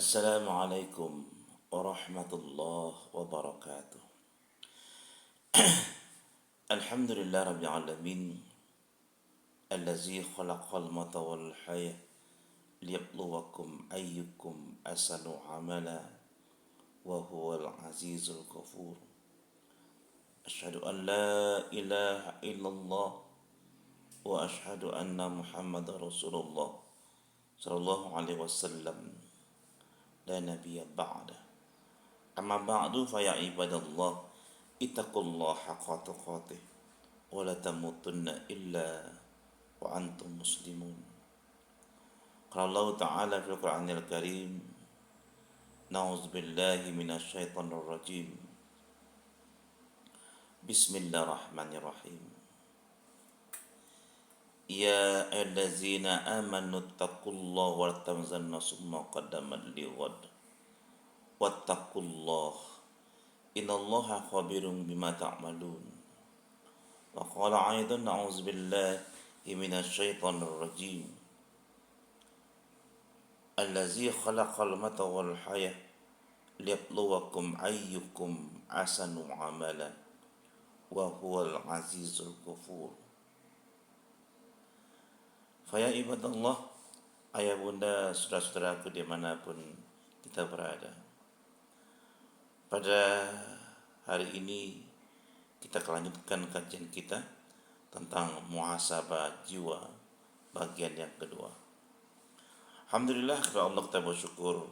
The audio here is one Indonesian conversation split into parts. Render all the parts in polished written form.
Assalamualaikum warahmatullahi wabarakatuh. Alhamdulillah rabbil alamin allazi khalaqal mauta wal haya liyabluwakum ayyukum ahsanu amala wa huwal azizul ghafur. Asyhadu an la ilaha illallah wa asyhadu anna Muhammadar Rasulullah sallallahu alaihi wasallam la nabiyya ba'da. Amma ba'du fa ya ibadallah ittaqullaha haqqa tuqatih wa la tamutunna illa wa antum muslimun. Qala Allah Ta'ala fil Qur'anil Karim, na'udzu billahi minasy syaithanir rajim. Bismillahirrahmanirrahim. Ya ayyuhallazina amanu taqullaha wa la tamzanna summa qaddamat lighad. Wattaqullaha innallaha khabirum bima ta'malun. Wa qala aidan na'udzu billahi minasy syaithanir rajim. Allazi khalaqal mauta wal haya liyabluwakum ayyukum ahsanu amala wa huwal azizul ghafur. Faya ibadallah, ayah bunda, saudara-saudaraku dimanapun kita berada, pada hari ini kita lanjutkan kajian kita tentang muhasabah jiwa bagian yang kedua. Alhamdulillah, kepada Allah kita bersyukur.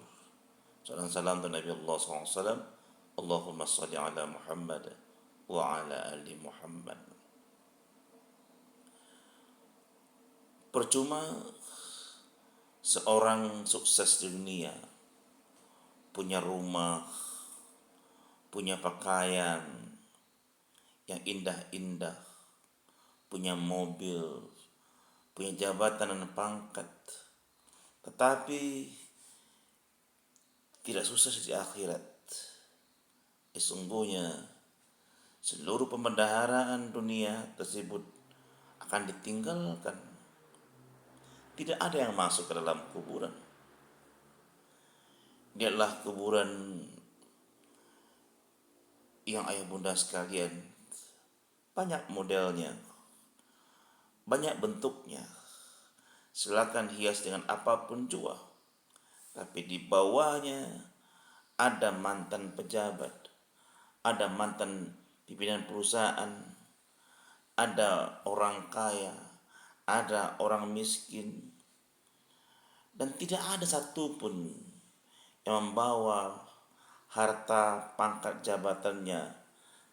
Salam salam dan Nabi Allah SAW. Allahumma salli ala Muhammad wa ala ali Muhammad. Percuma seorang sukses di dunia, punya rumah, punya pakaian yang indah-indah, punya mobil, punya jabatan dan pangkat, tetapi tidak sukses di akhirat. Sesungguhnya seluruh pembendaharaan dunia tersebut akan ditinggalkan. Tidak ada yang masuk ke dalam kuburan. Ini adalah kuburan yang ayah bunda sekalian, banyak modelnya, banyak bentuknya. Silakan hias dengan apapun jua. Tapi di bawahnya ada mantan pejabat, ada mantan pimpinan perusahaan, ada orang kaya, ada orang miskin, dan tidak ada satupun yang membawa harta pangkat jabatannya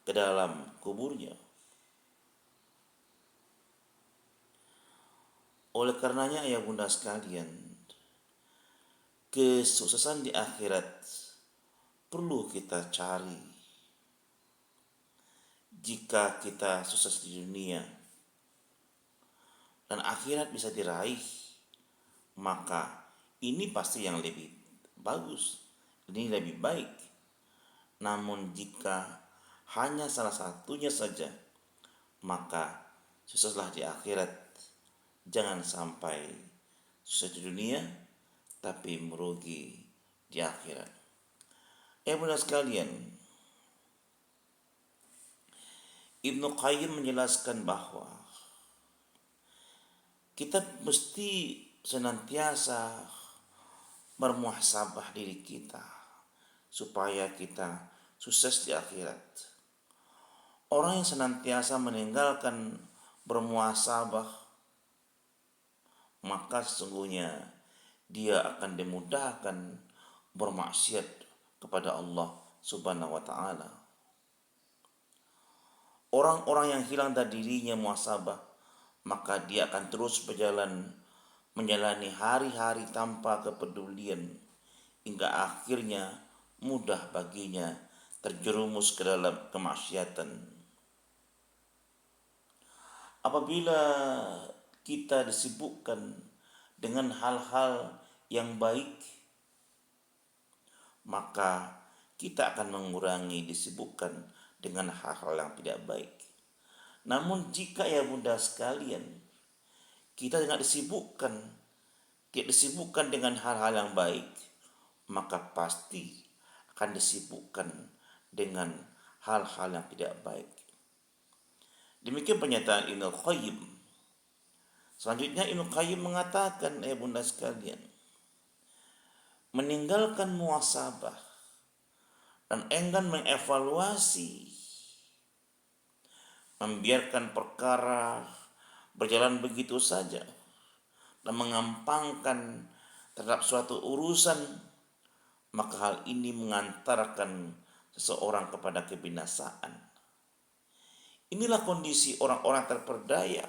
ke dalam kuburnya. Oleh karenanya ayah bunda sekalian, kesuksesan di akhirat perlu kita cari. Jika kita sukses di dunia dan akhirat bisa diraih, maka ini pasti yang lebih bagus, ini lebih baik. Namun jika hanya salah satunya saja, maka sukseslah di akhirat. Jangan sampai sukses di dunia tapi merugi di akhirat. Ya bunda sekalian, Ibnu Qayyim menjelaskan bahwa kita mesti senantiasa bermuhasabah diri kita supaya kita sukses di akhirat. Orang yang senantiasa meninggalkan bermuhasabah, maka sesungguhnya dia akan dimudahkan bermaksiat kepada Allah Subhanahu wa ta'ala. Orang-orang yang hilang dari dirinya muhasabah, maka dia akan terus berjalan menjalani hari-hari tanpa kepedulian hingga akhirnya mudah baginya terjerumus ke dalam kemaksiatan. Apabila kita disibukkan dengan hal-hal yang baik, maka kita akan mengurangi disibukkan dengan hal-hal yang tidak baik. Namun jika ya bunda sekalian, kita tidak disibukkan dengan hal-hal yang baik, maka pasti akan disibukkan dengan hal-hal yang tidak baik. Demikian pernyataan Ibnu Qayyim. Selanjutnya Ibnu Qayyim mengatakan, bunda sekalian, meninggalkan muhasabah dan enggan mengevaluasi, membiarkan perkara berjalan begitu saja dan mengampangkan terhadap suatu urusan, maka hal ini mengantarkan seseorang kepada kebinasaan. Inilah kondisi orang-orang terperdaya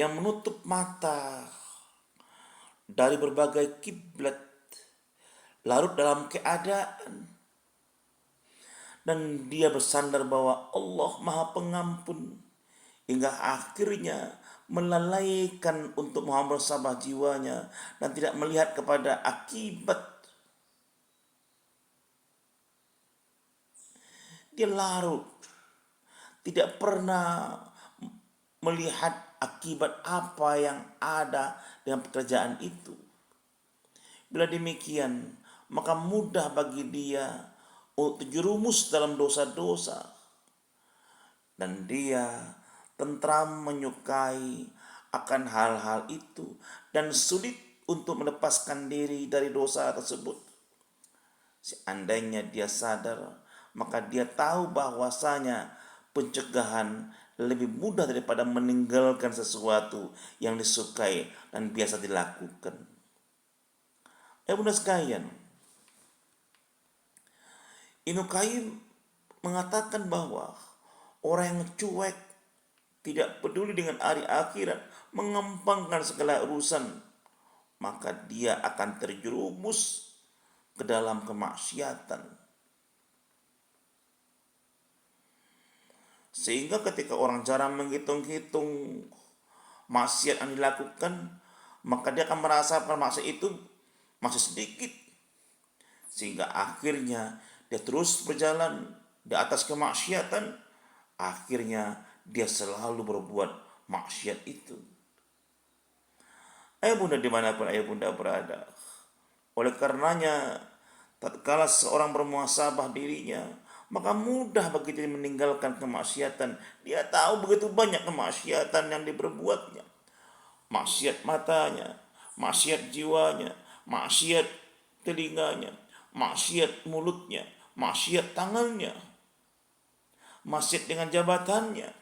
yang menutup mata dari berbagai kiblat, larut dalam keadaan, dan dia bersandar bahwa Allah Maha Pengampun, hingga akhirnya melalaikan untuk muhasabah jiwanya dan tidak melihat kepada akibat. Dia larut, tidak pernah melihat akibat apa yang ada dengan pekerjaan itu. Bila demikian, maka mudah bagi dia untuk terjerumus dalam dosa-dosa, dan dia tentram menyukai akan hal-hal itu dan sulit untuk melepaskan diri dari dosa tersebut. Seandainya dia sadar, maka dia tahu bahwasanya pencegahan lebih mudah daripada meninggalkan sesuatu yang disukai dan biasa dilakukan. Bunda sekalian, Ibnu Qayyim mengatakan bahwa orang yang cuek, tidak peduli dengan hari akhirat, mengampangkan segala urusan, maka dia akan terjerumus ke dalam kemaksiatan. Sehingga ketika orang jarang menghitung-hitung maksiat yang dilakukan, maka dia akan merasakan maksiat itu masih sedikit, sehingga akhirnya dia terus berjalan di atas kemaksiatan. Akhirnya dia selalu berbuat maksiat itu. Ayah bunda dimanapun ayah bunda berada, oleh karenanya tatkala seorang bermuhasabah dirinya, maka mudah bagi dia meninggalkan kemaksiatan. Dia tahu begitu banyak kemaksiatan yang diperbuatnya. Maksiat matanya, maksiat jiwanya, maksiat telinganya, maksiat mulutnya, maksiat tangannya, maksiat dengan jabatannya.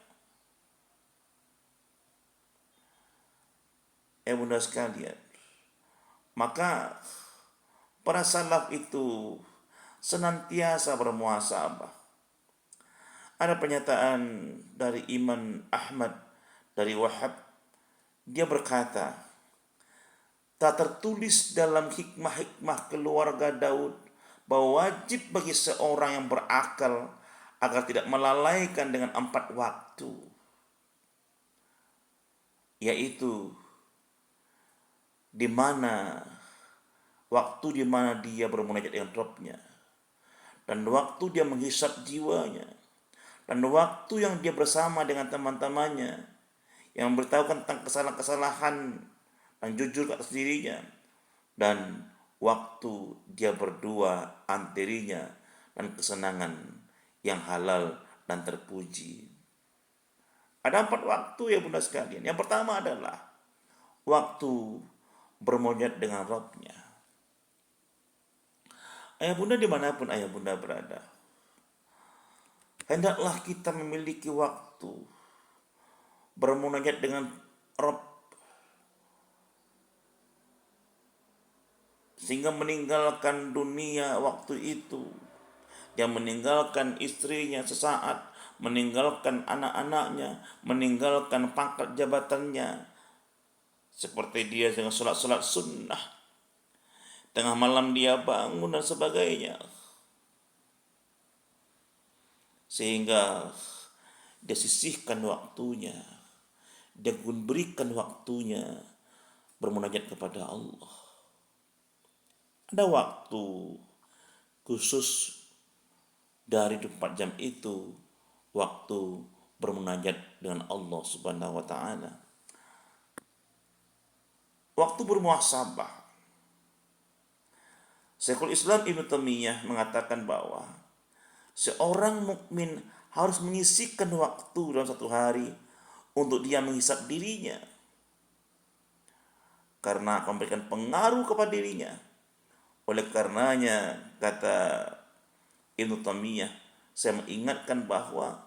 Bunda sekalian, maka para salaf itu senantiasa bermuhasabah. Ada pernyataan dari Imam Ahmad dari Wahab, dia berkata, tak tertulis dalam hikmah-hikmah keluarga Daud bahwa wajib bagi seorang yang berakal agar tidak melalaikan dengan 4 waktu, yaitu di mana waktu di mana dia bermunajat dengan Rabb-Nya, dan waktu dia menghisap jiwanya, dan waktu yang dia bersama dengan teman-temannya yang memberitahukan tentang kesalahan-kesalahan dan jujur ke atas dirinya, dan waktu dia berdua antirinya dan kesenangan yang halal dan terpuji. Ada 4 waktu ya bunda sekalian. Yang pertama adalah waktu bermunajat dengan Rabb-Nya. Ayah bunda dimanapun ayah bunda berada, hendaklah kita memiliki waktu bermunajat dengan Rabb, sehingga meninggalkan dunia waktu itu. Dia meninggalkan istrinya sesaat, meninggalkan anak-anaknya, meninggalkan pangkat jabatannya, seperti dia dengan sholat-sholat sunnah, tengah malam dia bangun dan sebagainya, sehingga dia sisihkan waktunya, dia berikan waktunya bermunajat kepada Allah. Ada waktu khusus dari 24 jam itu, waktu bermunajat dengan Allah Subhanahu wa taala. Waktu bermuhasabah, Syekhul Islam Ibnu Taimiyah mengatakan bahwa seorang mukmin harus menyisihkan waktu dalam satu hari untuk dia menghisap dirinya, karena akan memberikan pengaruh kepada dirinya. Oleh karenanya, kata Ibnu Taimiyah, saya mengingatkan bahwa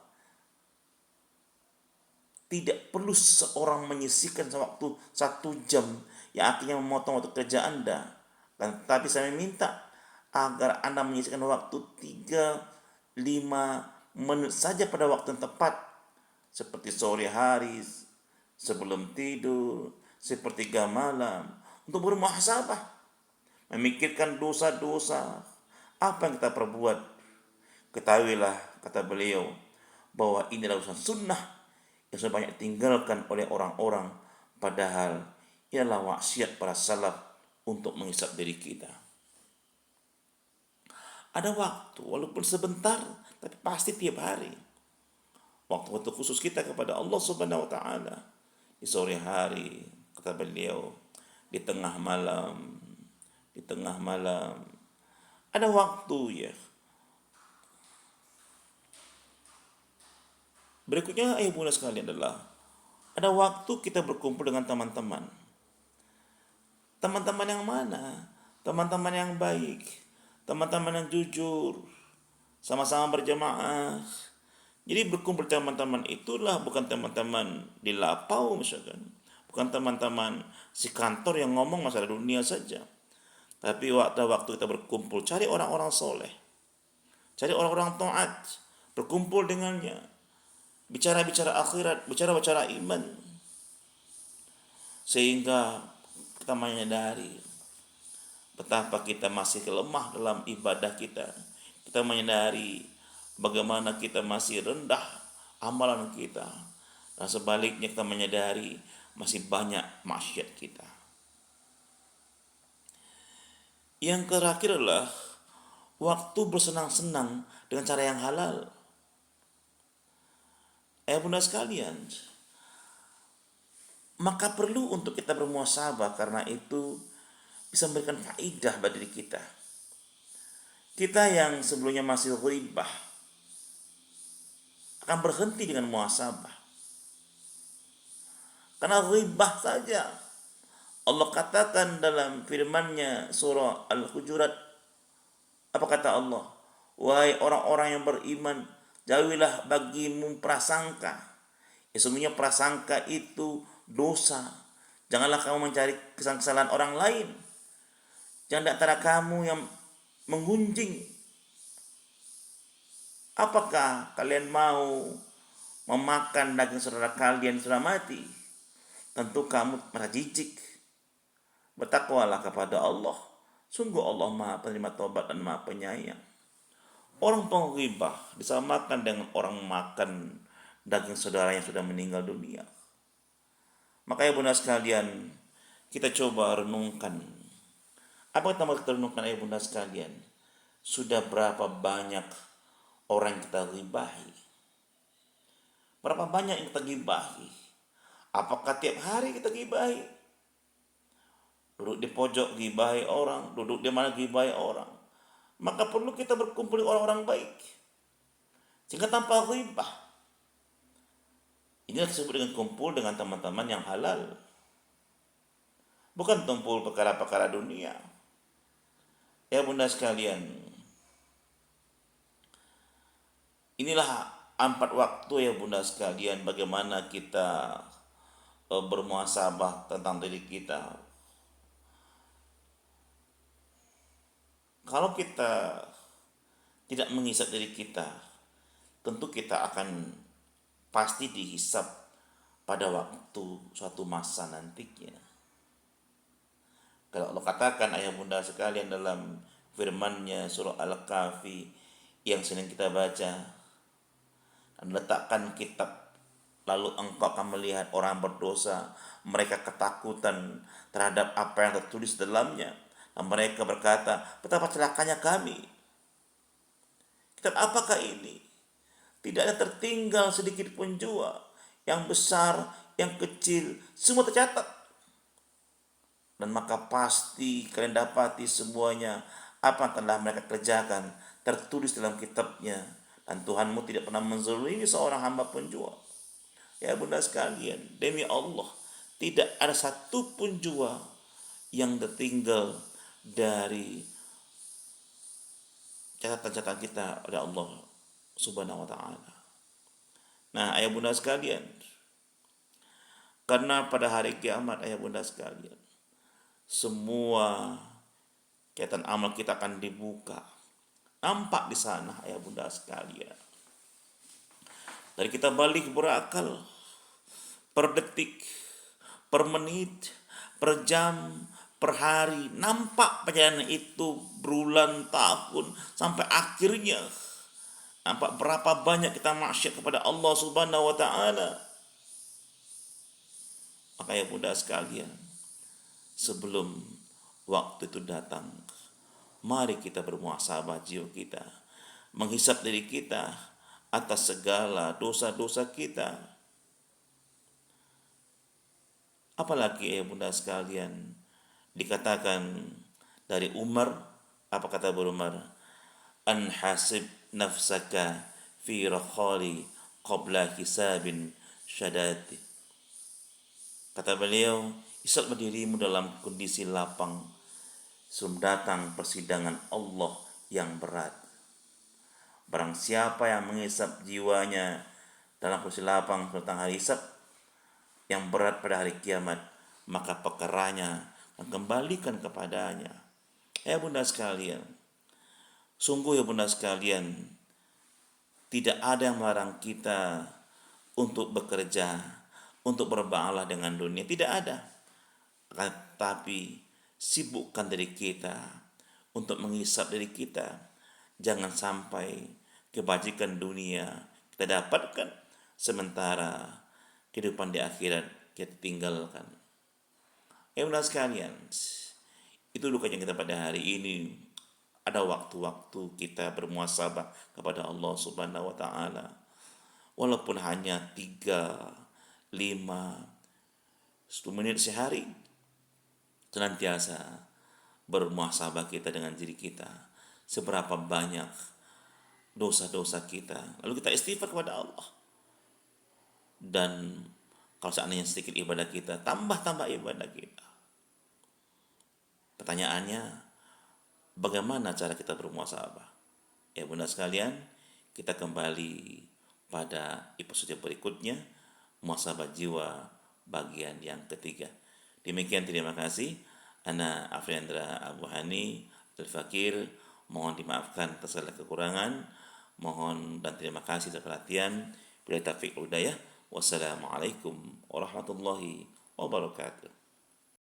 tidak perlu seseorang menyisihkan waktu 1 jam yang akhirnya memotong waktu kerja Anda. Tapi saya minta agar Anda menyisihkan waktu 3-5 menit saja pada waktu yang tepat. Seperti sore hari, sebelum tidur, sepertiga malam. Untuk bermuhasabah. Memikirkan dosa-dosa. Apa yang kita perbuat. Ketahuilah, kata beliau, bahwa ini adalah urusan sunnah yang sudah banyak ditinggalkan oleh orang-orang, padahal ialah wasiat para salaf untuk menghisap diri kita. Ada waktu, walaupun sebentar, tapi pasti tiap hari. Waktu-waktu khusus kita kepada Allah Subhanahu wa taala. Di sore hari, kata beliau, di tengah malam. Ada waktu ya. Berikutnya ayah bunda sekalian adalah ada waktu kita berkumpul dengan teman-teman. Teman-teman yang mana? Teman-teman yang baik, teman-teman yang jujur, sama-sama berjamaah. Jadi berkumpul teman-teman itulah bukan teman-teman di lapau misalkan. Bukan teman-teman si kantor yang ngomong masalah dunia saja. Tapi waktu kita berkumpul, cari orang-orang soleh. Cari orang-orang taat. Berkumpul dengannya. Bicara-bicara akhirat, bicara-bicara iman. Sehingga kita menyadari betapa kita masih lemah dalam ibadah kita. Kita menyadari bagaimana kita masih rendah amalan kita. Dan sebaliknya kita menyadari masih banyak maksiat kita. Yang terakhir adalah waktu bersenang-senang dengan cara yang halal. Bunda sekalian, maka perlu untuk kita bermuhasabah, karena itu bisa memberikan faidah bagi diri kita. Kita yang sebelumnya masih ghibah akan berhenti dengan muhasabah. Karena ghibah saja Allah katakan dalam firman-Nya surah Al-Hujurat, apa kata Allah? Wahai orang-orang yang beriman, jauhilah bagimu prasangka. Sesungguhnya prasangka itu dosa. Janganlah kamu mencari kesalahan orang lain. Jangan di antara kamu yang menggunjing. Apakah kalian mau memakan daging saudara kalian sudah mati? Tentu kamu merasa jijik. Bertakwalah kepada Allah. Sungguh Allah Maha Penerima Taubat dan Maha Penyayang. Orang penghibah disamakan dengan orang makan daging saudara yang sudah meninggal dunia. Makanya bunda sekalian, kita coba renungkan. Apa yang kita renungkan bunda sekalian? Sudah berapa banyak orang yang kita ghibahi? Berapa banyak yang kita ghibahi? Apakah tiap hari kita ghibahi? Duduk di pojok ghibahi orang, duduk di mana ghibahi orang. Maka perlu kita berkumpul dengan orang-orang baik. Sehingga tanpa ghibah. Inilah disebut dengan kumpul dengan teman-teman yang halal. Bukan kumpul perkara-perkara dunia. Ya bunda sekalian. Inilah 4 waktu ya bunda sekalian. Bagaimana kita bermuhasabah tentang diri kita. Kalau kita tidak menghisap diri kita, tentu kita akan pasti dihisap pada waktu suatu masa nantinya. Kalau Allah katakan ayah bunda sekalian dalam firman-Nya surah Al-Kahfi yang sering kita baca, dan letakkan kitab, lalu engkau akan melihat orang berdosa, mereka ketakutan terhadap apa yang tertulis dalamnya. Dan mereka berkata, betapa celakanya kami. Kitab apakah ini? Tidak ada tertinggal sedikit pun jua. Yang besar, yang kecil, semua tercatat. Dan maka pasti kalian dapati semuanya apa yang telah mereka kerjakan tertulis dalam kitabnya. Dan Tuhanmu tidak pernah menzalimi seorang hamba pun jua. Ya bunda sekalian, demi Allah, tidak ada satu pun jua yang tertinggal dari catatan-catatan kita oleh Allah Subhanahu wa taala. Nah, ayah bunda sekalian, karena pada hari kiamat ayah bunda sekalian, semua catatan amal kita akan dibuka. Nampak di sana ayah bunda sekalian. Dari kita balik berakal per detik, per menit, per jam, per hari, nampak perjalanan itu berulang tahun sampai akhirnya nampak berapa banyak kita maksiat kepada Allah Subhanahu wa taala. Maka ya bunda sekalian, sebelum waktu itu datang, mari kita bermuhasabah jiwa kita, menghisap diri kita atas segala dosa-dosa kita. Apalagi ya bunda sekalian, dikatakan dari Umar, apa kata Umar? An hasib nafsaka fi rakhali qabla hisabin syadati. Kata beliau, hisab dirimu dalam kondisi lapang sebelum datang persidangan Allah yang berat. Barang siapa yang menghisap jiwanya dalam kondisi lapang tentang hari hisab yang berat pada hari kiamat, maka perkaranya kembalikan kepadanya. Ya bunda sekalian, sungguh ya bunda sekalian, tidak ada yang melarang kita untuk bekerja, untuk berbanggalah dengan dunia, tidak ada. Tapi sibukkan diri kita untuk menghisap diri kita. Jangan sampai kebajikan dunia kita dapatkan, sementara kehidupan di akhirat kita tinggalkan. Ya bunda sekalian, itu dukanya kita pada hari ini. Ada waktu-waktu kita bermuhasabah kepada Allah Subhanahu wa taala. Walaupun hanya 3, 5, 10 menit sehari, senantiasa bermuhasabah kita dengan diri kita. Seberapa banyak dosa-dosa kita. Lalu kita istighfar kepada Allah. Dan kalau seandainya sedikit ibadah kita, tambah ibadah kita. Pertanyaannya, bagaimana cara kita bermuhasabah? Ya bunda sekalian, kita kembali pada episode berikutnya, muhasabah jiwa bagian yang ketiga. Demikian, terima kasih. Ana Afriandra Abu Hani Al-Fakir, mohon dimaafkan atas segala kekurangan. Mohon dan terima kasih atas perhatian. Bila taufiq hidayah. Wassalamualaikum warahmatullahi wabarakatuh.